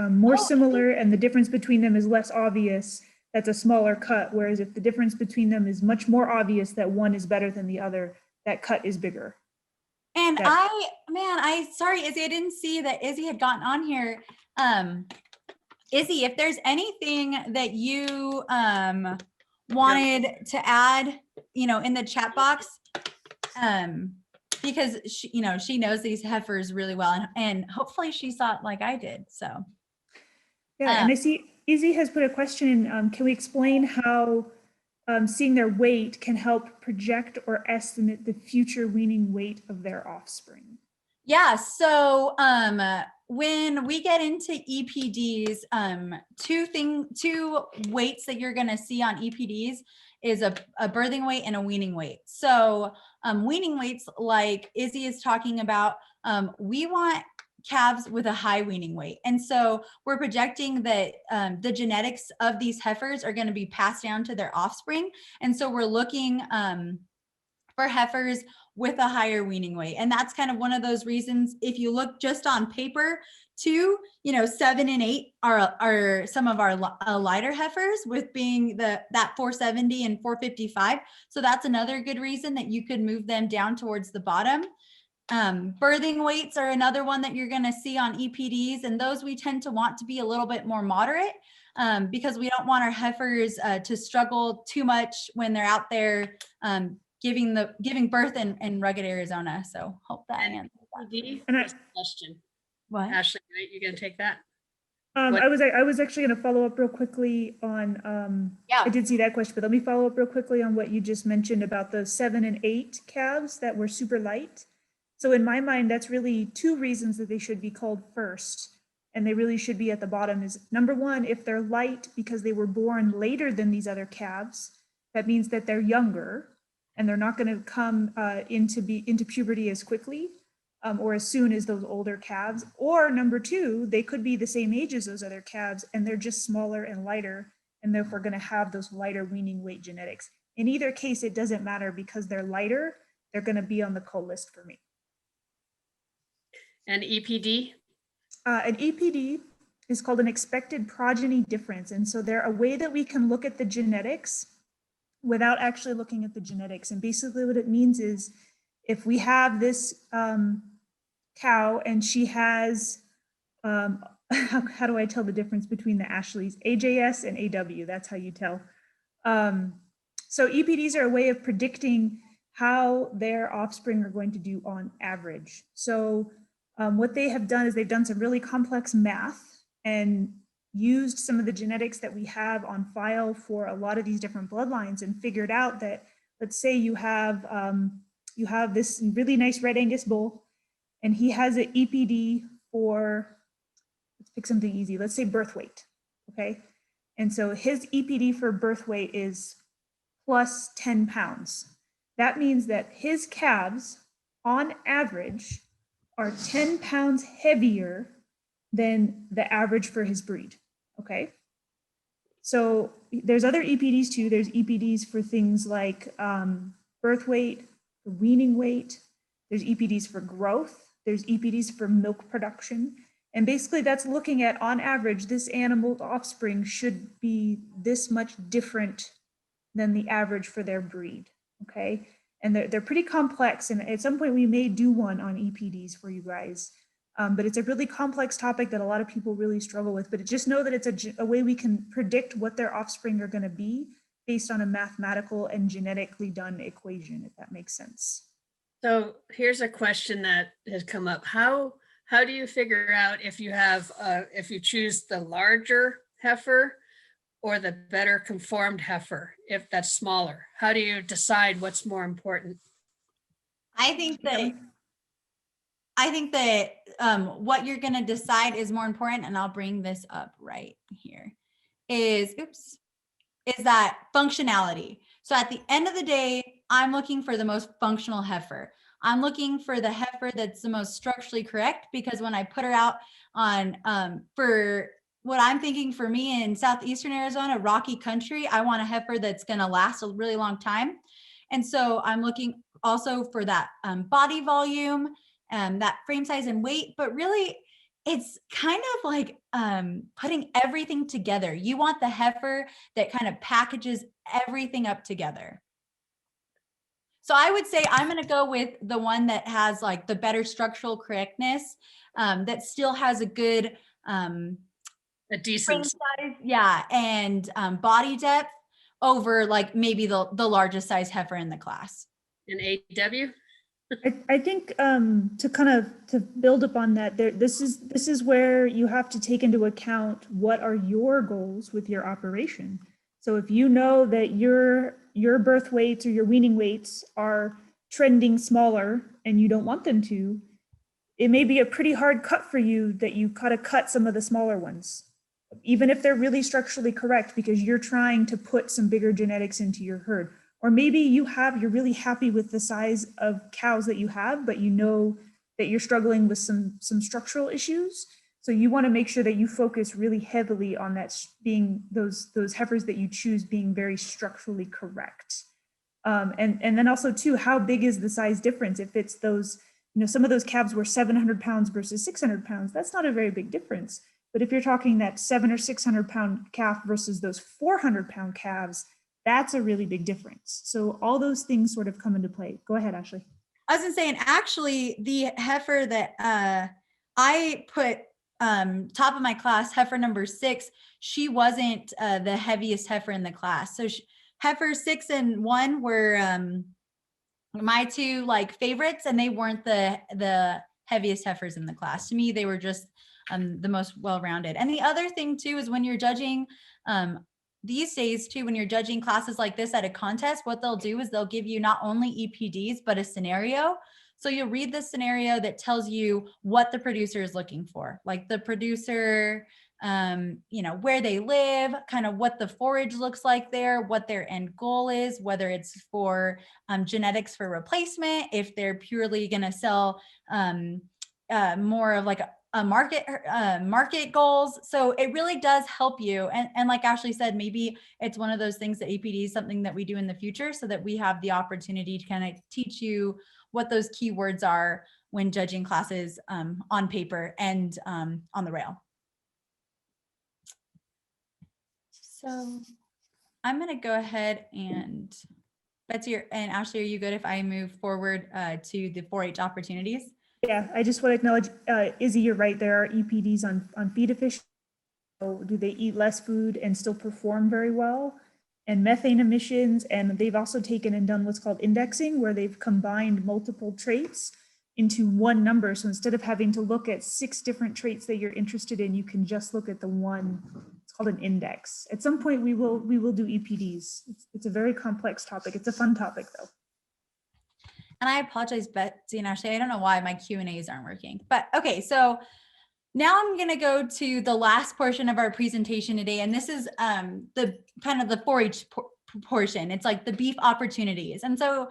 more similar and the difference between them is less obvious, that's a smaller cut. Whereas if the difference between them is much more obvious that one is better than the other, that cut is bigger. And sorry, Izzy, I didn't see that Izzy had gotten on here. Izzy, if there's anything that you wanted to add, in the chat box, because she knows these heifers really well, and hopefully she saw it like I did. So yeah, and I see Izzy has put a question in. Can we explain how seeing their weight can help project or estimate the future weaning weight of their offspring? Yeah, so when we get into EPDs, two weights that you're going to see on EPDs is a birthing weight and a weaning weight. So weaning weights, like Izzy is talking about, we want calves with a high weaning weight. And so we're projecting that the genetics of these heifers are going to be passed down to their offspring. And so we're looking for heifers with a higher weaning weight. And that's kind of one of those reasons, if you look just on paper too, 7 and 8 are some of our lighter heifers, with being that 470 and 455. So that's another good reason that you could move them down towards the bottom. Birthing weights are another one that you're going to see on EPDs, and those we tend to want to be a little bit more moderate because we don't want our heifers to struggle too much when they're out there giving birth in rugged Arizona. So hope that answers that. Question. What? Ashley, right? You're going to take that? I was actually going to follow up real quickly on, I did see that question, but let me follow up real quickly on what you just mentioned about the 7 and 8 calves that were super light. So in my mind, that's really 2 reasons that they should be called first, and they really should be at the bottom. Is number 1, if they're light because they were born later than these other calves, that means that they're younger and they're not going to come into puberty as quickly or as soon as those older calves. Or number 2, they could be the same age as those other calves and they're just smaller and lighter, and therefore going to have those lighter weaning weight genetics. In either case, it doesn't matter because they're lighter, they're going to be on the cull list for me. And EPD? An EPD is called an expected progeny difference. And so they're a way that we can look at the genetics without actually looking at the genetics. And basically what it means is if we have this cow and she has, how do I tell the difference between the Ashleys? AJS and AW, that's how you tell. So EPDs are a way of predicting how their offspring are going to do on average. So what they have done is they've done some really complex math and used some of the genetics that we have on file for a lot of these different bloodlines and figured out that, let's say you have this really nice red Angus bull and he has an EPD for, let's pick something easy, let's say birth weight, okay? And so his EPD for birth weight is plus 10 pounds. That means that his calves on average are 10 pounds heavier than the average for his breed, okay? So there's other EPDs too. There's EPDs for things like birth weight, weaning weight. There's EPDs for growth. There's EPDs for milk production. And basically that's looking at, on average, this animal offspring should be this much different than the average for their breed, okay? And they're pretty complex, and at some point we may do one on EPDs for you guys. But it's a really complex topic that a lot of people really struggle with, but just know that it's a way we can predict what their offspring are gonna be based on a mathematical and genetically done equation, if that makes sense. So here's a question that has come up. How do you figure out if you have, if you choose the larger heifer or the better conformed heifer, if that's smaller? How do you decide what's more important? I think that what you're going to decide is more important, and I'll bring this up right here, is that functionality. So at the end of the day, I'm looking for the most functional heifer. I'm looking for the heifer that's the most structurally correct, because when I put her out on, for what I'm thinking for me in Southeastern Arizona, rocky country, I want a heifer that's going to last a really long time. And so I'm looking also for that body volume, that frame size and weight, but really it's kind of like putting everything together. You want the heifer that kind of packages everything up together. So I would say I'm going to go with the one that has like the better structural correctness, that still has a good A decent, frame size, yeah, and body depth over like maybe the largest size heifer in the class. an AW? I think to kind of to build upon that, this is where you have to take into account what are your goals with your operation. So if you know that your birth weights or your weaning weights are trending smaller and you don't want them to, it may be a pretty hard cut for you that you gotta cut some of the smaller ones, even if they're really structurally correct, because you're trying to put some bigger genetics into your herd. Or maybe you're really happy with the size of cows that you have, but you know that you're struggling with some structural issues. So you want to make sure that you focus really heavily on that, being those heifers that you choose being very structurally correct. And then also too, how big is the size difference? If it's those, some of those calves were 700 pounds versus 600 pounds, that's not a very big difference. But if you're talking that 700 or 600 pound calf versus those 400 pound calves, that's a really big difference. So all those things sort of come into play. Go ahead, Ashley. I was gonna say, and actually the heifer that I put top of my class, heifer number 6, she wasn't the heaviest heifer in the class. So heifer 6 and 1 were my two like favorites, and they weren't the heaviest heifers in the class. To me, they were just the most well-rounded. And the other thing too is when you're judging these days too, when you're judging classes like this at a contest, what they'll do is they'll give you not only EPDs, but a scenario. So you'll read the scenario that tells you what the producer is looking for, like the producer, where they live, kind of what the forage looks like there, what their end goal is, whether it's for genetics for replacement, if they're purely going to sell more of like a market goals. So it really does help you. And like Ashley said, maybe it's one of those things that APD is something that we do in the future so that we have the opportunity to kind of teach you what those keywords are when judging classes on paper and on the rail. So I'm going to go ahead and Betsy and Ashley, are you good if I move forward to the 4-H opportunities? Yeah, I just want to acknowledge, Izzy, you're right. There are EPDs on feed efficiency. So do they eat less food and still perform very well? And methane emissions, and they've also taken and done what's called indexing, where they've combined multiple traits into one number. So instead of having to look at 6 different traits that you're interested in, you can just look at the one. It's called an index. At some point, we will do EPDs. It's a very complex topic. It's a fun topic, though. And I apologize, Betsy and Ashley, I don't know why my Q&As aren't working, but okay. So now I'm going to go to the last portion of our presentation today. And this is the kind of the 4-H portion. It's like the beef opportunities. And so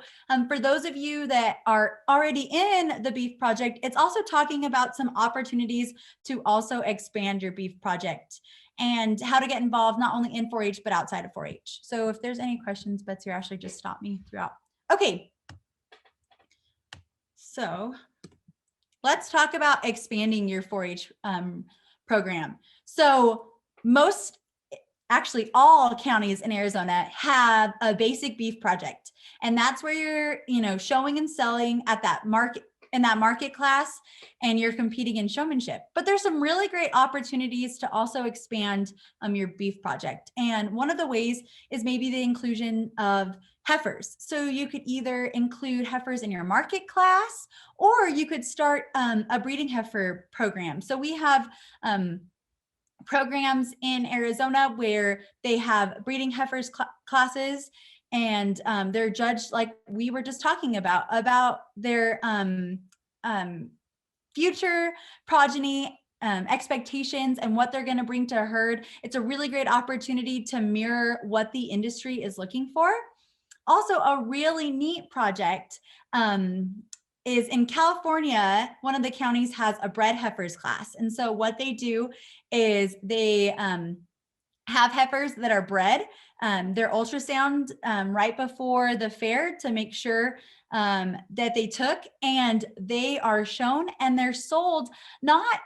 for those of you that are already in the beef project, it's also talking about some opportunities to also expand your beef project and how to get involved not only in 4-H, but outside of 4-H. So if there's any questions, Betsy or Ashley, just stop me throughout. Okay. So let's talk about expanding your 4-H program. So actually all counties in Arizona have a basic beef project. And that's where you're, showing and selling at that market, in that market class, and you're competing in showmanship. But there's some really great opportunities to also expand your beef project. And one of the ways is maybe the inclusion of heifers. So you could either include heifers in your market class, or you could start a breeding heifer program. So we have programs in Arizona where they have breeding heifers classes, and they're judged, like we were just talking about their future progeny expectations and what they're going to bring to a herd. It's a really great opportunity to mirror what the industry is looking for. Also, a really neat project is in California. One of the counties has a bred heifers class. And so what they do is they have heifers that are bred. They're ultrasound right before the fair to make sure that they took, and they are shown and they're sold not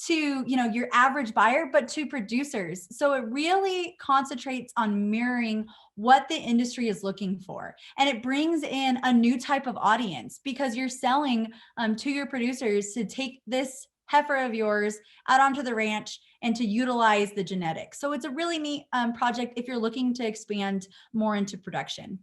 to your average buyer, but to producers. So it really concentrates on mirroring what the industry is looking for, and it brings in a new type of audience, because you're selling to your producers to take this heifer of yours out onto the ranch and to utilize the genetics. So it's a really neat project if you're looking to expand more into production.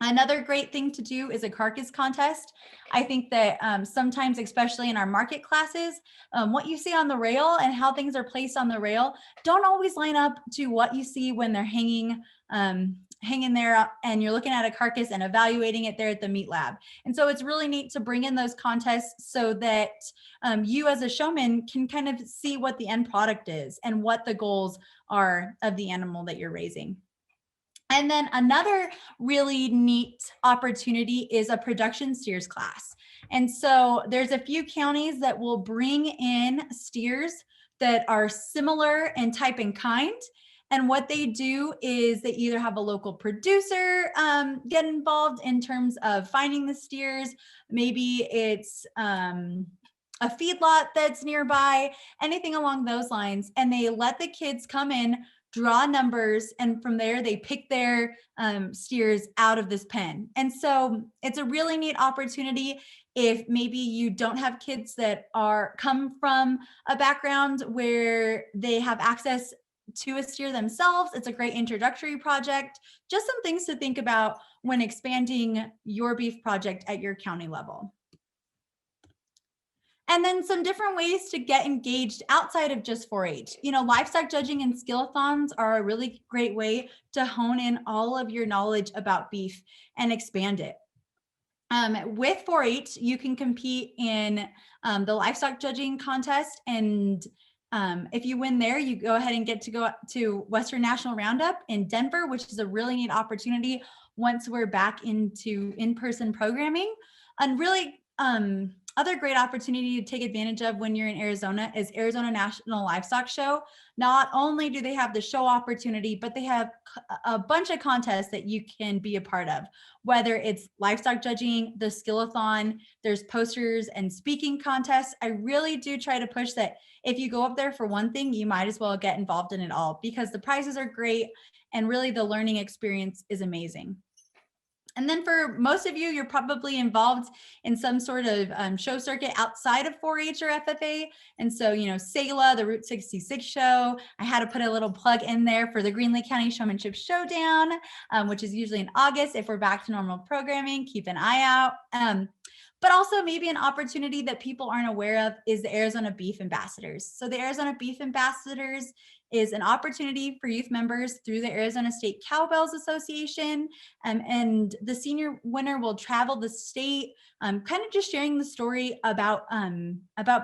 Another great thing to do is a carcass contest. I think that sometimes, especially in our market classes, what you see on the rail and how things are placed on the rail don't always line up to what you see when they're hanging there and you're looking at a carcass and evaluating it there at the meat lab. And so it's really neat to bring in those contests so that you as a showman can kind of see what the end product is and what the goals are of the animal that you're raising. And then another really neat opportunity is a production steers class. And so there's a few counties that will bring in steers that are similar in type and kind. And what they do is they either have a local producer get involved in terms of finding the steers. Maybe it's a feedlot that's nearby, anything along those lines. And they let the kids come in, draw numbers, and from there they pick their steers out of this pen. And so it's a really neat opportunity if maybe you don't have kids that come from a background where they have access to a steer themselves. It's a great introductory project. Just some things to think about when expanding your beef project at your county level. And then some different ways to get engaged outside of just 4-H. Livestock judging and skill-a-thons are a really great way to hone in all of your knowledge about beef and expand it. With 4-H, you can compete in the livestock judging contest, and if you win there, you go ahead and get to go to Western National Roundup in Denver, which is a really neat opportunity once we're back into in-person programming. And really, other great opportunity to take advantage of when you're in Arizona is Arizona National Livestock Show. Not only do they have the show opportunity, but they have a bunch of contests that you can be a part of, whether it's livestock judging, the skill-a-thon, there's posters and speaking contests. I really do try to push that if you go up there for one thing, you might as well get involved in it all, because the prizes are great and really the learning experience is amazing. And then for most of you, you're probably involved in some sort of show circuit outside of 4-H or FFA. And so, SALA, the Route 66 show, I had to put a little plug in there for the Green Lake County Showmanship Showdown, which is usually in August. If we're back to normal programming, keep an eye out. But also maybe an opportunity that people aren't aware of is the Arizona Beef Ambassadors. So the Arizona Beef Ambassadors is an opportunity for youth members through the Arizona State Cowbells Association. And the senior winner will travel the state, kind of just sharing the story about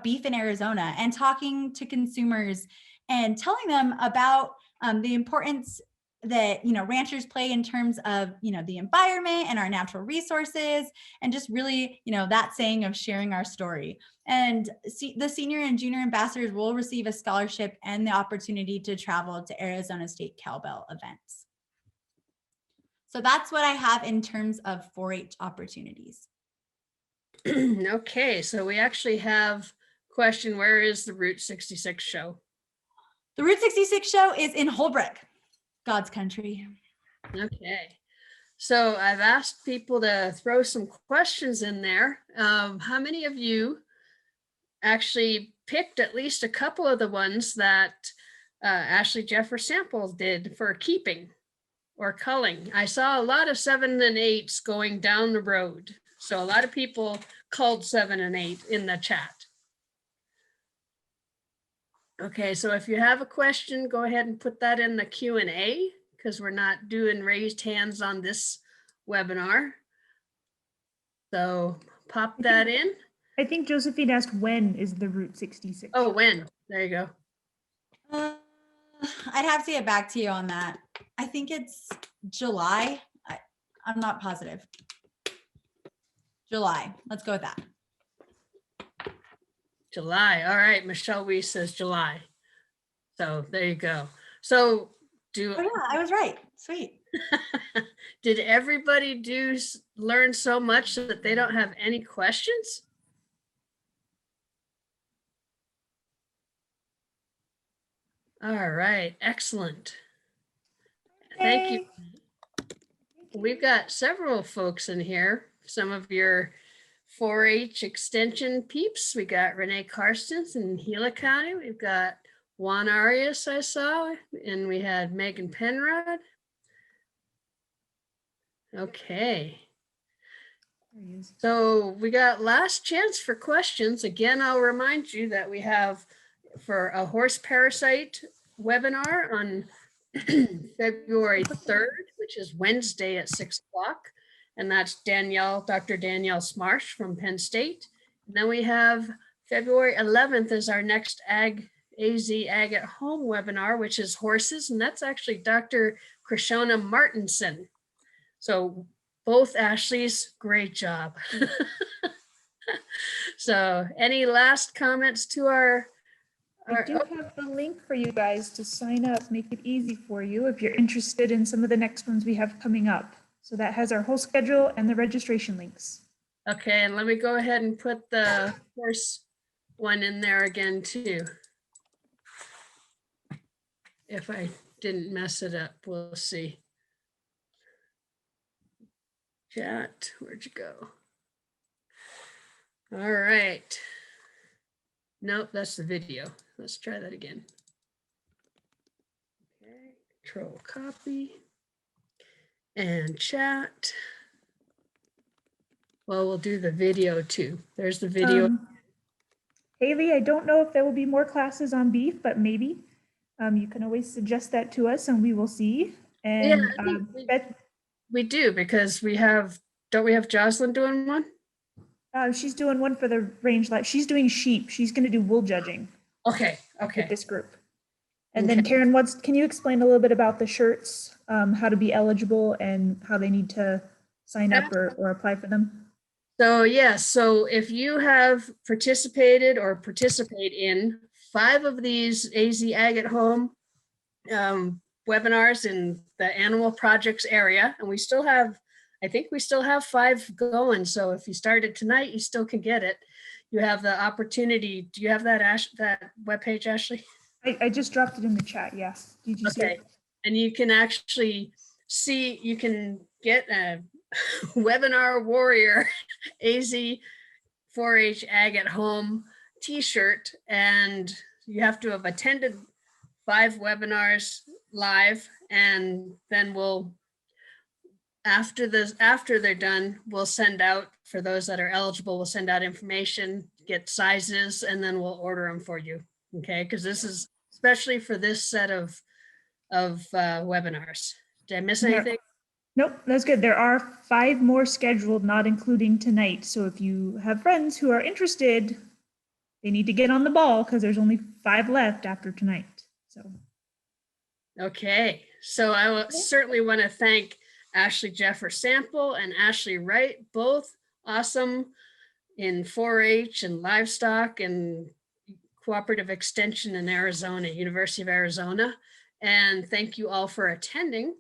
beef in Arizona and talking to consumers and telling them about the importance that ranchers play in terms of the environment and our natural resources, and just really that saying of sharing our story. And the senior and junior ambassadors will receive a scholarship and the opportunity to travel to Arizona State Cowbell events. So that's what I have in terms of 4-H opportunities. Okay, so we actually have question, where is the Route 66 show? The Route 66 show is in Holbrook, God's country. Okay, so I've asked people to throw some questions in there. How many of you actually picked at least a couple of the ones that Ashley Jeffer Sample did for keeping or culling? I saw a lot of 7 and 8s going down the road. So a lot of people culled 7 and 8 in the chat. Okay, so if you have a question, go ahead and put that in the Q&A because we're not doing raised hands on this webinar. So pop that in. I think Josephine asked, when is the Route 66? Oh, when? There you go. I'd have to get back to you on that. I think it's July. I'm not positive. July. Let's go with that. July. All right. Michelle Weiss says July. So there you go. So Oh yeah, I was right. Sweet. did everybody learn so much that they don't have any questions? All right. Excellent. Thank you. We've got several folks in here. Some of your 4-H extension peeps. We got Renee Karstens in Gila County. We've got Juan Arias, I saw, and we had Megan Penrod. Okay. So we got last chance for questions. Again, I'll remind you that we have for a horse parasite webinar on February 3rd, which is Wednesday at 6 o'clock. And that's Dr. Danielle Smarsh from Penn State. And then we have February 11th is our next AZ Ag at Home webinar, which is horses. And that's actually Dr. Krishona Martinson. So both Ashleys, great job. So any last comments to our I do have the link for you guys to sign up, make it easy for you if you're interested in some of the next ones we have coming up. So that has our whole schedule and the registration links. Okay, and let me go ahead and put the horse one in there again too. If I didn't mess it up, we'll see. Chat, where'd you go? All right. Nope, that's the video. Let's try that again. Okay, control copy and chat. Well, we'll do the video too. There's the video. Haley, I don't know if there will be more classes on beef, but maybe. You can always suggest that to us and we will see. And yeah, we do because we have, don't we have Jocelyn doing one? She's doing one for the range life. She's doing sheep. She's going to do wool judging. Okay. With this group. And then Karen, can you explain a little bit about the shirts, how to be eligible and how they need to sign up or apply for them? So yes, so if you have participated or participate in 5 of these AZ Ag at Home webinars in the animal projects area, and we still have, I think we still have 5 going. So if you started tonight, you still can get it. You have the opportunity. Do you have that that webpage, Ashley? I just dropped it in the chat. Yes. Did you see it? And you can actually see, you can get a webinar warrior AZ 4-H Ag at Home t-shirt, and you have to have attended 5 webinars live, and then we'll, after they're done, we'll send out, for those that are eligible, we'll send out information, get sizes, and then we'll order them for you. Okay, because this is especially for this set of webinars. Did I miss anything? Nope, that's good. There are 5 more scheduled, not including tonight. So if you have friends who are interested, they need to get on the ball because there's only 5 left after tonight. So. Okay, so I will certainly want to thank Ashley Jeffer Sample and Ashley Wright, both awesome in 4-H and livestock and cooperative extension in Arizona, University of Arizona. And thank you all for attending.